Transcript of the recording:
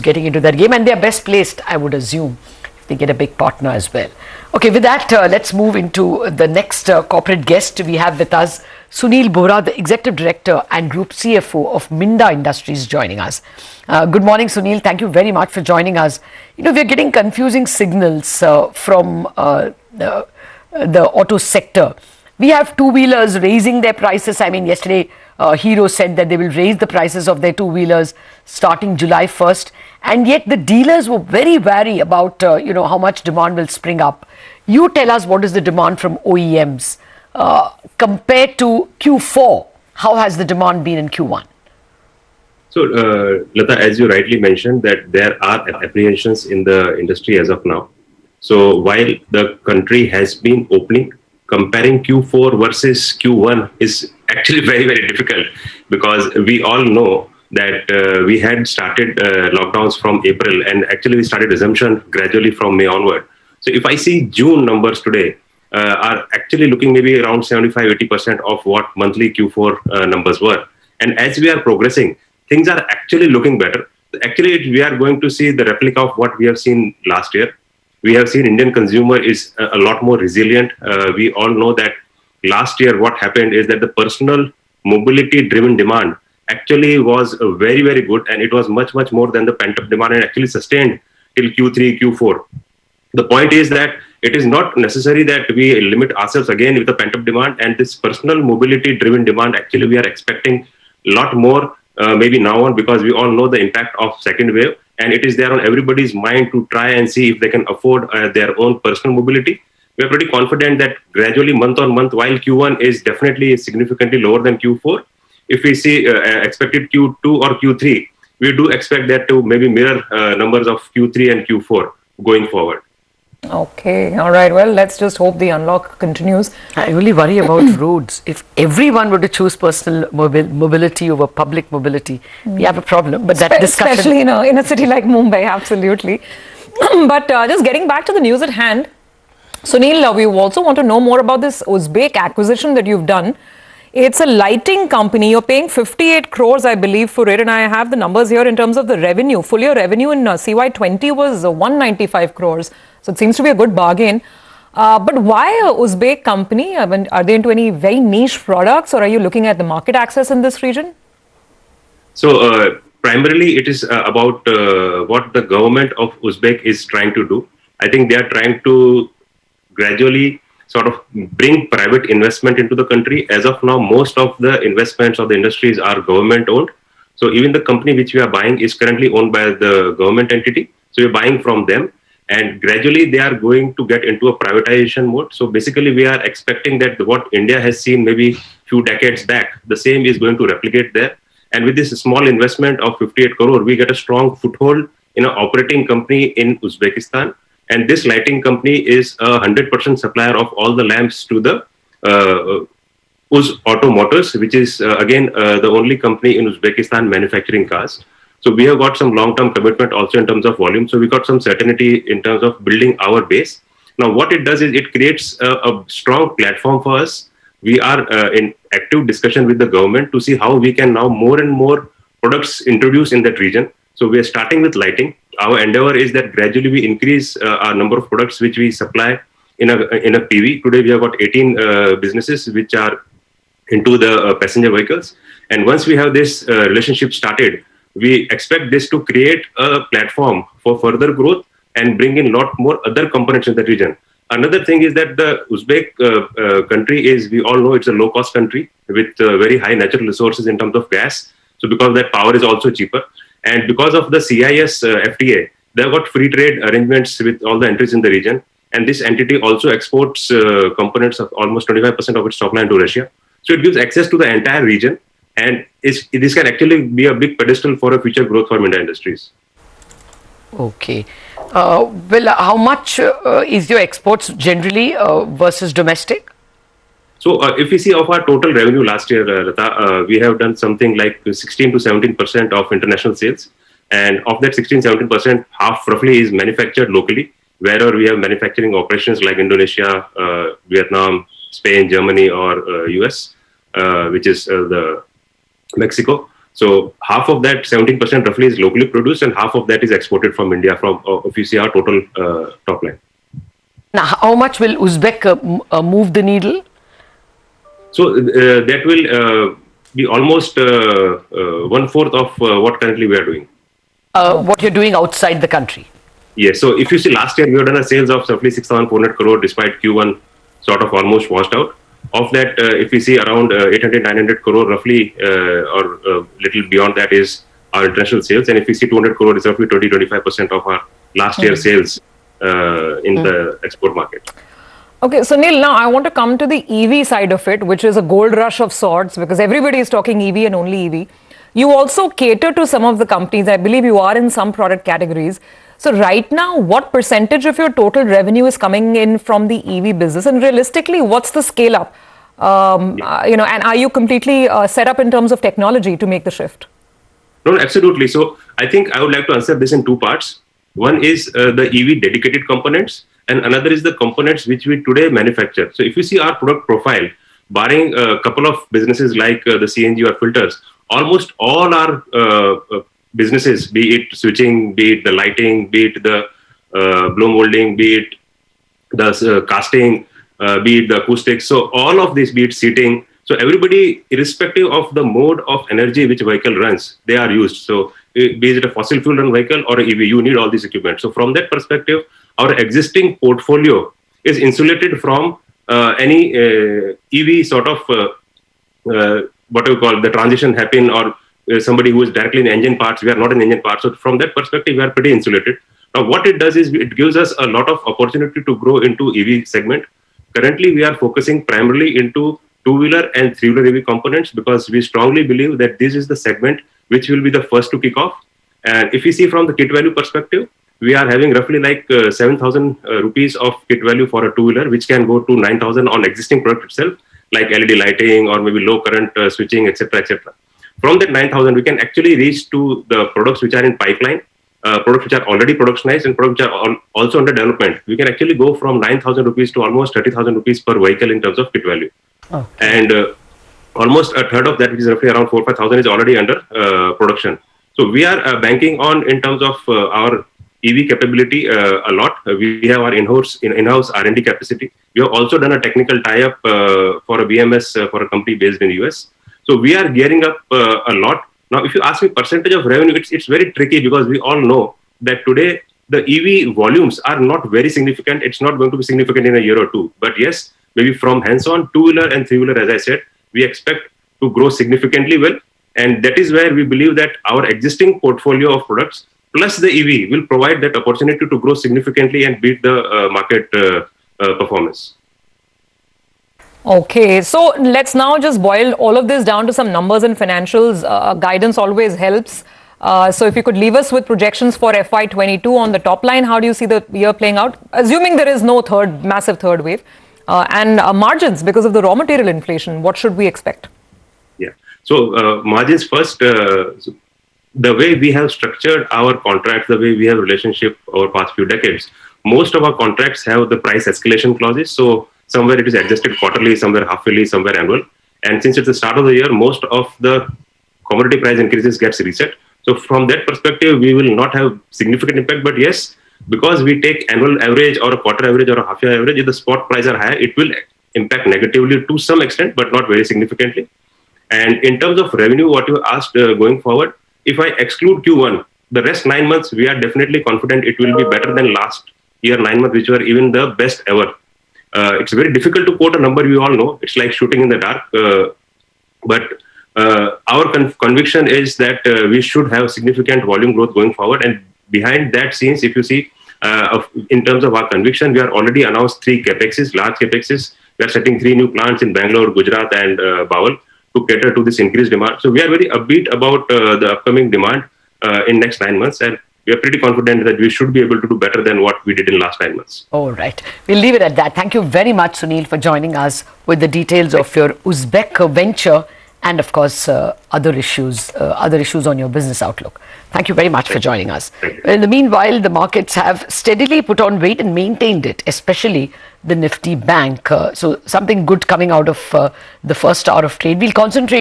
getting into that game, and they are best placed, I would assume, if they get a big partner as well. Okay, with that, let's move into the next corporate guest. We have with us Sunil Bohra, the Executive Director and Group CFO of Minda Industries, joining us. Good morning, Sunil. Thank you very much for joining us. You know, we're getting confusing signals from the auto sector. We have two-wheelers raising their prices. I mean, yesterday, Hero said that they will raise the prices of their two-wheelers starting July 1st. And yet the dealers were very wary about, how much demand will spring up. You tell us, what is the demand from OEMs compared to Q4? How has the demand been in Q1? So, Lata, as you rightly mentioned, that there are apprehensions in the industry as of now. So, while the country has been opening, comparing Q4 versus Q1 is actually very, very difficult, because we all know that we had started lockdowns from April, and actually we started resumption gradually from May onward. So if I see June numbers today are actually looking maybe around 75-80% of what monthly Q4 numbers were. And as we are progressing, things are actually looking better. Actually, we are going to see the replica of what we have seen last year. We have seen Indian consumer is a lot more resilient. We all know that last year what happened is that the personal mobility driven demand actually was very, very good, and it was much, much more than the pent-up demand, and actually sustained till Q3, Q4. The point is that it is not necessary that we limit ourselves again with the pent-up demand, and this personal mobility driven demand, actually we are expecting a lot more maybe now on, because we all know the impact of second wave, and it is there on everybody's mind to try and see if they can afford their own personal mobility. We are pretty confident that gradually month on month, while Q1 is definitely significantly lower than Q4, if we see expected Q2 or Q3, we do expect that to maybe mirror numbers of Q3 and Q4 going forward. Okay, all right. Well, let's just hope the unlock continues. I really worry about roads. If everyone were to choose personal mobility over public mobility, we have a problem. But that discussion, especially in a city like Mumbai, absolutely. But just getting back to the news at hand, Sunil, we also want to know more about this Uzbek acquisition that you've done. It's a lighting company. You're paying 58 crores, I believe, for it. And I have the numbers here in terms of the revenue. Full year revenue in CY20 was 195 crores. So it seems to be a good bargain. But why a Uzbek company? I mean, are they into any very niche products, or are you looking at the market access in this region? So primarily it is about what the government of Uzbek is trying to do. I think they are trying to gradually sort of bring private investment into the country. As of now, most of the investments of the industries are government owned. So even the company which we are buying is currently owned by the government entity. So we're buying from them, and gradually they are going to get into a privatization mode. So basically we are expecting that what India has seen maybe few decades back, the same is going to replicate there. And with this small investment of 58 crore, we get a strong foothold in an operating company in Uzbekistan. And this lighting company is a 100% supplier of all the lamps to the Uz Auto Motors, which is again the only company in Uzbekistan manufacturing cars. So we have got some long-term commitment also in terms of volume. So we got some certainty in terms of building our base. Now what it does is it creates a strong platform for us. We are in active discussion with the government to see how we can now more and more products introduce in that region. So we are starting with lighting. Our endeavor is that gradually we increase our number of products which we supply in a PV. Today we have got 18 businesses which are into the passenger vehicles. And once we have this relationship started, we expect this to create a platform for further growth and bring in a lot more other components in the region. Another thing is that the Uzbek country is, we all know it's a low-cost country with very high natural resources in terms of gas. So because of that, power is also cheaper. And because of the CIS FTA, they've got free trade arrangements with all the countries in the region. And this entity also exports components of almost 25% of its top line to Russia. So it gives access to the entire region. And this can actually be a big pedestal for a future growth for Minda Industries. Okay. Well, how much is your exports generally versus domestic? So if we see of our total revenue last year, Lata, we have done something like 16 to 17% of international sales. And of that 16-17%, half roughly is manufactured locally, wherever we have manufacturing operations like Indonesia, Vietnam, Spain, Germany, or US, which is the Mexico. So half of that, 17% roughly, is locally produced, and half of that is exported from India. From if you see our total top line. Now, how much will Uzbek move the needle? So that will be almost 1/4 of what currently we are doing. What you're doing outside the country? Yes. So if you see, last year we have done a sales of roughly 6,400 crore, despite Q1 sort of almost washed out. Of that, if we see around 800, 900 crore roughly, or little beyond that, is our international sales. And if we see 200 crore, is roughly 20-25% of our last year's sales in the export market. Okay, so Neil, now I want to come to the EV side of it, which is a gold rush of sorts, because everybody is talking EV and only EV. You also cater to some of the companies. I believe you are in some product categories. So right now, what percentage of your total revenue is coming in from the EV business? And realistically, what's the scale up? And are you completely set up in terms of technology to make the shift? No, absolutely. So I think I would like to answer this in two parts. One is the EV dedicated components, and another is the components which we today manufacture. So if you see our product profile, barring a couple of businesses like the CNG or filters, almost all our businesses, be it switching, be it the lighting, be it the blow molding, be it the casting, be it the acoustics. So all of this, be it seating. So everybody, irrespective of the mode of energy which vehicle runs, they are used. So be it a fossil fuel run vehicle or a EV, you need all this equipment. So from that perspective, our existing portfolio is insulated from any EV sort of what we call the transition happen, or somebody who is directly in engine parts. We are not in engine parts. So from that perspective, we are pretty insulated. Now, what it does is it gives us a lot of opportunity to grow into EV segment. Currently, we are focusing primarily into two-wheeler and three-wheeler EV components, because we strongly believe that this is the segment which will be the first to kick off. And if you see from the kit value perspective, we are having roughly like 7,000 rupees of kit value for a two-wheeler, which can go to 9,000 on existing product itself, like LED lighting or maybe low current switching, etc., etc. From that 9,000, we can actually reach to the products which are in pipeline, products which are already productionized, and products which are also under development. We can actually go from 9,000 rupees to almost 30,000 rupees per vehicle in terms of kit value. Okay. And almost a third of that, which is roughly around 4,000-5,000, is already under production. So we are banking on, in terms of our EV capability, a lot. We have our in-house R&D capacity. We have also done a technical tie-up for a BMS for a company based in the US. So we are gearing up a lot. Now, if you ask me percentage of revenue, it's very tricky, because we all know that today the EV volumes are not very significant. It's not going to be significant in a year or two. But yes, maybe from hands-on, two-wheeler and three-wheeler, as I said, we expect to grow significantly well. And that is where we believe that our existing portfolio of products plus the EV will provide that opportunity to grow significantly and beat the market performance. Okay, so let's now just boil all of this down to some numbers and financials. Guidance always helps. So if you could leave us with projections for FY22 on the top line, how do you see the year playing out? Assuming there is no massive third wave. And margins, because of the raw material inflation, what should we expect? Yeah, so margins first. The way we have structured our contracts, the way we have relationship over past few decades, most of our contracts have the price escalation clauses. So somewhere it is adjusted quarterly, somewhere half-yearly, somewhere annual. And since it's the start of the year, most of the commodity price increases gets reset. So from that perspective, we will not have significant impact. But yes, because we take annual average or a quarter average or a half-year average, if the spot price are higher, it will impact negatively to some extent, but not very significantly. And in terms of revenue, what you asked going forward, if I exclude Q1, the rest 9 months, we are definitely confident it will be better than last year 9 months, which were even the best ever. It's very difficult to quote a number, we all know. It's like shooting in the dark. But our conviction is that we should have significant volume growth going forward. And behind that scenes, if you see, in terms of our conviction, we are already announced 3 capexes, large capexes. We are setting 3 new plants in Bangalore, Gujarat, and Bawal to cater to this increased demand. So we are very upbeat about the upcoming demand in next 9 months, and we are pretty confident that we should be able to do better than what we did in last 9 months. All right. We'll leave it at that. Thank you very much, Sunil, for joining us with the details of your Uzbek venture and, of course, other issues on your business outlook. Thank you very much for joining us. In the meanwhile, the markets have steadily put on weight and maintained it, especially the Nifty Bank. So something good coming out of the first hour of trade. We'll concentrate